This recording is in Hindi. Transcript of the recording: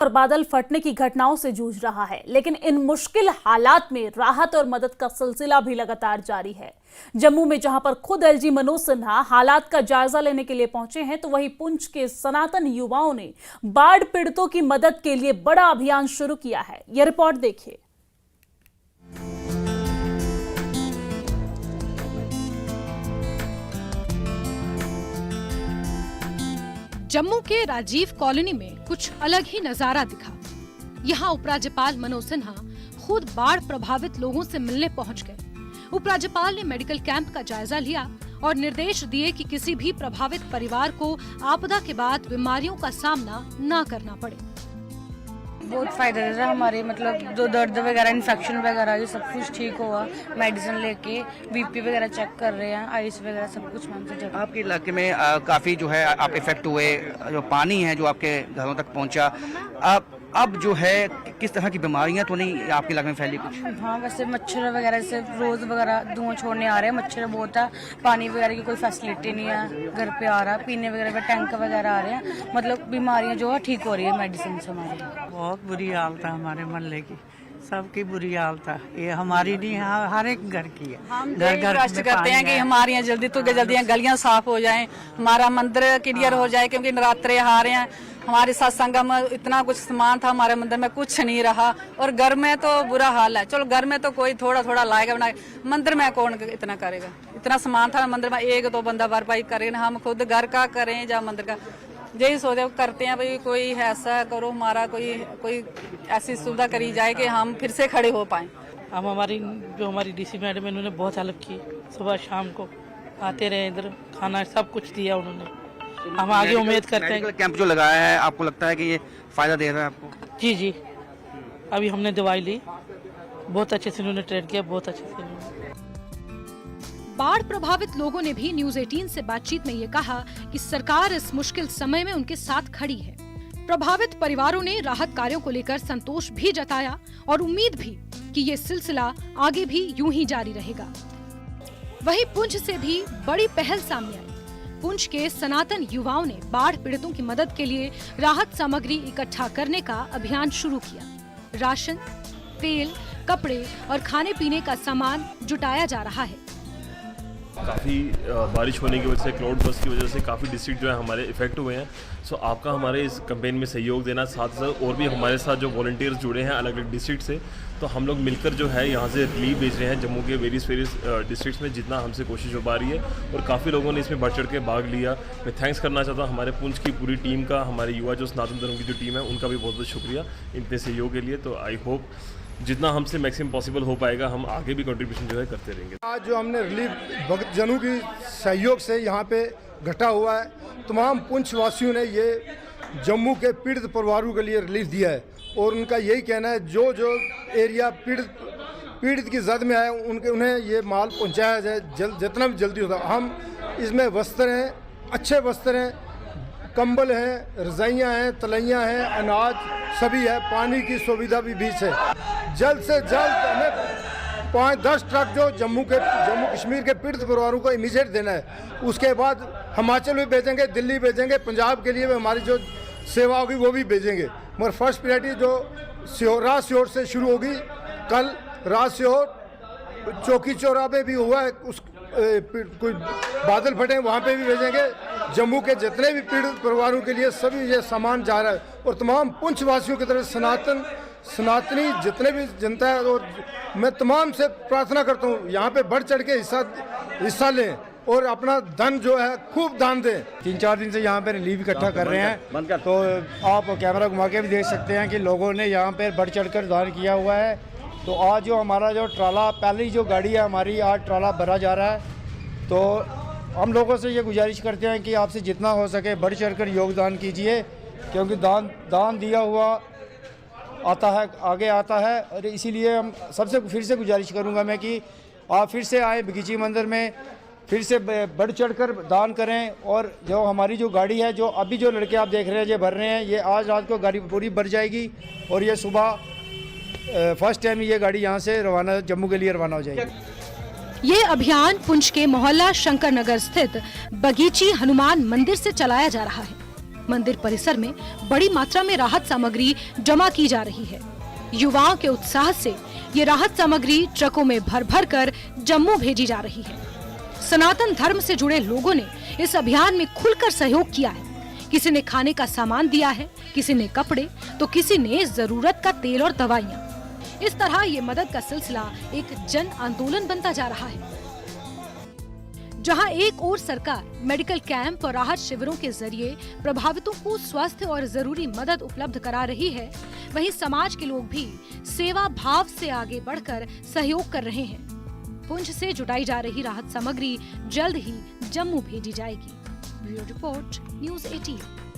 और बादल फटने की घटनाओं से जूझ रहा है, लेकिन इन मुश्किल हालात में राहत और मदद का सिलसिला भी लगातार जारी है। जम्मू में जहां पर खुद एलजी मनोज सिन्हा हालात का जायजा लेने के लिए पहुंचे हैं, तो वहीं पुंछ के सनातन युवाओं ने बाढ़ पीड़ितों की मदद के लिए बड़ा अभियान शुरू किया है। यह रिपोर्ट देखिए। जम्मू के राजीव कॉलोनी में कुछ अलग ही नजारा दिखा। यहाँ उपराज्यपाल मनोज सिन्हा खुद बाढ़ प्रभावित लोगों से मिलने पहुंच गए। उपराज्यपाल ने मेडिकल कैंप का जायजा लिया और निर्देश दिए कि किसी भी प्रभावित परिवार को आपदा के बाद बीमारियों का सामना न करना पड़े। बहुत फायदा दे रहा है हमारे, मतलब जो दर्द वगैरह, इन्फेक्शन वगैरह, ये सब कुछ ठीक हुआ। मेडिसिन लेके बीपी वगैरह चेक कर रहे हैं, आइस वगैरह सब कुछ मैम से। आपके इलाके में काफ़ी जो है आप इफेक्ट हुए, जो पानी है जो आपके घरों तक पहुंचा, अब जो है किस तरह की बीमारियां तो नहीं आपके इलाके में फैली कुछ? हाँ, वैसे मच्छर वगैरह से रोज वगैरह धुआं छोड़ने आ रहे हैं, मच्छर बहुत है। पानी वगैरह की कोई फैसिलिटी नहीं है, घर पे आ रहा है, पीने वगैरह का टैंक वगैरह आ रहे हैं। मतलब बीमारियां जो है ठीक हो रही है मेडिसिन से हमारी। बहुत बुरी हालत है हमारे मोहल्ले की, सबकी बुरी हालत है। ये हमारी नहीं, हर एक घर की है। हम ट्रस्ट करते हैं कि हमारी यहाँ जल्दी तो जल्दी गलियां साफ हो जाएं, हमारा मंदिर क्लियर हो जाए, क्योंकि नवरात्रे आ रहे हैं। हमारे सत्संग में इतना कुछ सामान था, हमारे मंदिर में कुछ नहीं रहा। और घर में तो बुरा हाल है। चलो घर में तो कोई थोड़ा थोड़ा लाएगा बनाए, मंदिर में कौन इतना करेगा? इतना सामान था मंदिर में, एक दो बंदा भरपाई करेगा। हम खुद घर का करें या मंदिर का, यही सोचे करते हैं भाई कोई ऐसा करो, हमारा कोई ऐसी सुविधा करी जाए कि हम फिर से खड़े हो पाए। हम हमारी डीसी मैडम है, उन्होंने बहुत हेल्प की। सुबह शाम को आते रहे, इधर खाना सब कुछ दिया उन्होंने। हम आगे उम्मीद करते हैं। कैंप जो लगाया है, आपको लगता है कि ये फायदा दे रहा है आपको? जी जी, अभी हमने दवाई ली, बहुत अच्छे से उन्होंने ट्रेन किया, बहुत अच्छे से। बाढ़ प्रभावित लोगों ने भी न्यूज 18 से बातचीत में ये कहा कि सरकार इस मुश्किल समय में उनके साथ खड़ी है। प्रभावित परिवारों ने राहत कार्यों को लेकर संतोष भी जताया और उम्मीद भी कि ये सिलसिला आगे भी यूं ही जारी रहेगा। वहीं पुंछ से भी बड़ी पहल सामने आई। पुंछ के सनातन युवाओं ने बाढ़ पीड़ितों की मदद के लिए राहत सामग्री इकट्ठा करने का अभियान शुरू किया। राशन, तेल, कपड़े और खाने पीने का सामान जुटाया जा रहा है। काफ़ी बारिश होने की वजह से, क्लाउड बर्स्ट की वजह से काफ़ी डिस्ट्रिक्ट जो है हमारे इफेक्ट हुए हैं। सो आपका हमारे इस कैंपेन में सहयोग देना, साथ साथ और भी हमारे साथ जो वॉलंटियर्स जुड़े हैं अलग अलग डिस्ट्रिक्ट से, तो हम लोग मिलकर जो है यहाँ से रिलीफ भेज रहे हैं जम्मू के वेरियस डिस्ट्रिक्ट्स में, जितना हमसे कोशिश हो पा रही है। और काफ़ी लोगों ने इसमें बढ़ चढ़ के भाग लिया। मैं थैंक्स करना चाहता हूँ हमारे पुंछ की पूरी टीम का, हमारे युवा जो सनातन धर्म की जो टीम है उनका भी बहुत बहुत शुक्रिया इतने सहयोग के लिए। तो आई होप जितना हमसे मैक्सिमम पॉसिबल हो पाएगा हम आगे भी कंट्रीब्यूशन जो है करते रहेंगे। आज जो हमने रिलीफ भक्तजनों की सहयोग से यहाँ पे घटा हुआ है, तमाम पुंछ वासियों ने ये जम्मू के पीड़ित परिवारों के लिए रिलीफ दिया है। और उनका यही कहना है जो जो एरिया पीड़ित की जद में आए उन्हें ये माल पहुँचाया जाए जितना भी जल्दी होता। हम इसमें वस्त्र हैं, अच्छे वस्त्र हैं, कंबल हैं, रजाइयाँ हैं, तलैयाँ हैं, अनाज सभी है, पानी की सुविधा भी बीच है। जल्द से जल्द हमें 5-10 ट्रक जो जम्मू कश्मीर के पीड़ित परिवारों को इमीडिएट देना है। उसके बाद हिमाचल भी भेजेंगे, दिल्ली भेजेंगे, पंजाब के लिए भी हमारी जो सेवा होगी वो भी भेजेंगे। मगर फर्स्ट प्रायोरिटी जो रात सियोर से शुरू होगी, कल रात सियोर चौकी चौराहे भी हुआ है, उस कोई बादल फटे वहाँ पे भी भेजेंगे। जम्मू के जितने भी पीड़ित परिवारों के लिए सभी ये सामान जा रहा है। और तमाम पुंछ वासियों की तरफ सनातनी जितने भी जनता है, और मैं तमाम से प्रार्थना करता हूँ यहाँ पे बढ़ चढ़ के हिस्सा लें और अपना धन जो है खूब दान दें। 3-4 दिन से यहाँ पे रिलीफ इकट्ठा कर रहे हैं, तो आप कैमरा घुमा के भी देख सकते हैं कि लोगों ने यहाँ पे बढ़ चढ़ कर दान किया हुआ है। तो आज जो हमारा जो ट्राला, पहली जो गाड़ी है हमारी, आज ट्राला भरा जा रहा है। तो हम लोगों से ये गुजारिश करते हैं कि आपसे जितना हो सके बढ़ चढ़ कर योगदान कीजिए, क्योंकि दान दिया हुआ आता है, आगे आता है। और इसीलिए हम सबसे फिर से गुजारिश करूंगा मैं कि आप फिर से आए बगीची मंदिर में, फिर से बढ़ चढ़ कर दान करें। और जो हमारी जो गाड़ी है, जो अभी जो लड़के आप देख रहे हैं, ये भर रहे हैं, ये आज रात को गाड़ी पूरी भर जाएगी और ये सुबह फर्स्ट टाइम ये गाड़ी यहाँ से रवाना जम्मू के लिए रवाना हो जाएगी। ये अभियान पुंछ के मोहल्ला शंकर नगर स्थित बगीची हनुमान मंदिर से चलाया जा रहा है। मंदिर परिसर में बड़ी मात्रा में राहत सामग्री जमा की जा रही है। युवाओं के उत्साह से ये राहत सामग्री ट्रकों में भर भर कर जम्मू भेजी जा रही है। सनातन धर्म से जुड़े लोगों ने इस अभियान में खुलकर सहयोग किया है। किसी ने खाने का सामान दिया है, किसी ने कपड़े, तो किसी ने जरूरत का तेल और दवाइयाँ। इस तरह ये मदद का सिलसिला एक जन आंदोलन बनता जा रहा है। जहां एक ओर सरकार मेडिकल कैंप और राहत शिविरों के जरिए प्रभावितों को स्वास्थ्य और जरूरी मदद उपलब्ध करा रही है, वहीं समाज के लोग भी सेवा भाव से आगे बढ़कर सहयोग कर रहे हैं। पुंछ से जुटाई जा रही राहत सामग्री जल्द ही जम्मू भेजी जाएगी। Bureau report, news 18।